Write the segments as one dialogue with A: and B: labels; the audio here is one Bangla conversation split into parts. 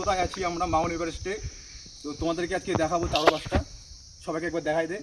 A: কোথায় আছি আমরা মাউন্ট এভারেস্টে। তো তোমাদেরকে আজকে দেখাবো চারপাশটা, সবাইকে একবার দেখাই দে।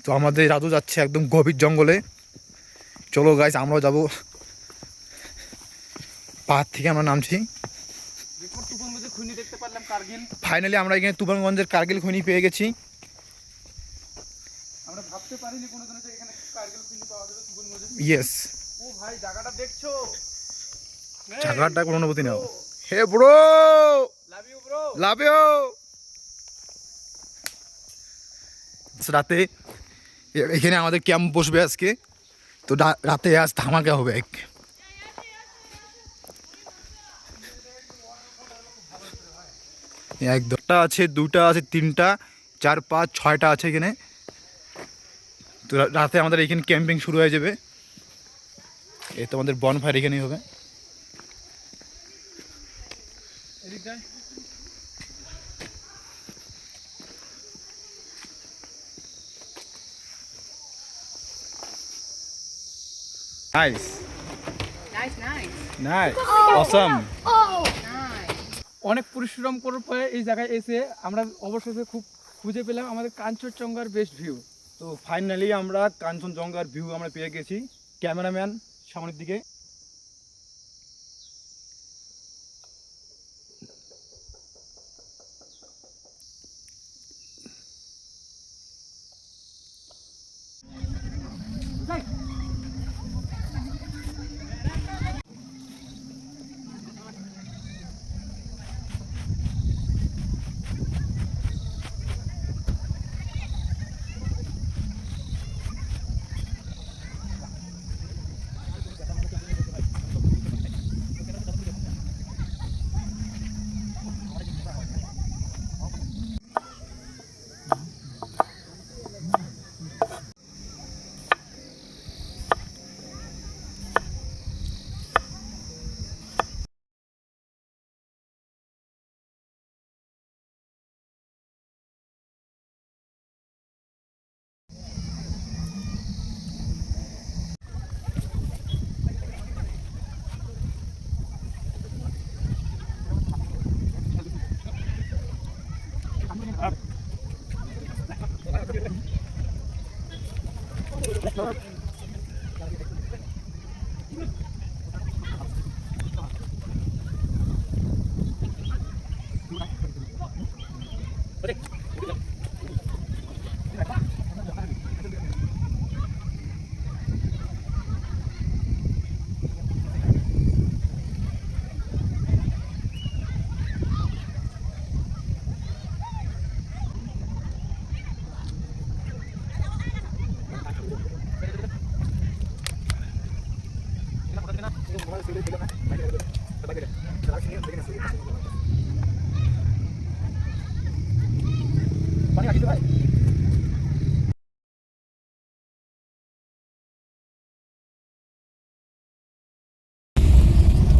A: তো আমাদের রাজু যাচ্ছে একদম গভীর জঙ্গলে। চলো গাইস, আমরাও যাবো। পাহাড় থেকে আমরা নামছি। ফাইনালি আমরা এখানে তুফানগঞ্জের কার্গিল খনি পেয়ে গেছি। আমরা ভাবতে পারিনি কোনোদিনও যে এখানে কার্গিল খনি পাওয়া যাবে তুফানগঞ্জে। ইয়েস। ও ভাই, জায়গাটা দেখছো? জায়গাটা কোনো অনুভূতি নাও। Hey bro, love you bro, love you. রাতে এখানে আমাদের ক্যাম্প বসবে আজকে। তো রাতে আজ ধামাকা হবে এক। একটা আছে, দুটা আছে, তিনটা, 4, 5, 6টা আছে এখানে। তো রাতে আমাদের এখানে ক্যাম্পিং শুরু হয়ে যাবে। এই তো আমাদের বনফায়ার এখানেই হবে। Nice nice, awesome.
B: অনেক পরিশ্রম করার পরে এই জায়গায় এসে আমরা অবশেষে খুব খুঁজে পেলাম আমাদের কাঞ্চনজঙ্ঘার বেস্ট ভিউ।
A: তো ফাইনালি আমরা কাঞ্চনজঙ্ঘার ভিউ আমরা পেয়ে গেছি। ক্যামেরাম্যান সামনের দিকে।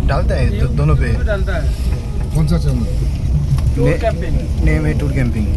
A: डालता है तो दोनों पे
B: डालता है।
C: कौन सा चैनल?
B: Tour camping.
A: नेम है टूर कैंपिंग।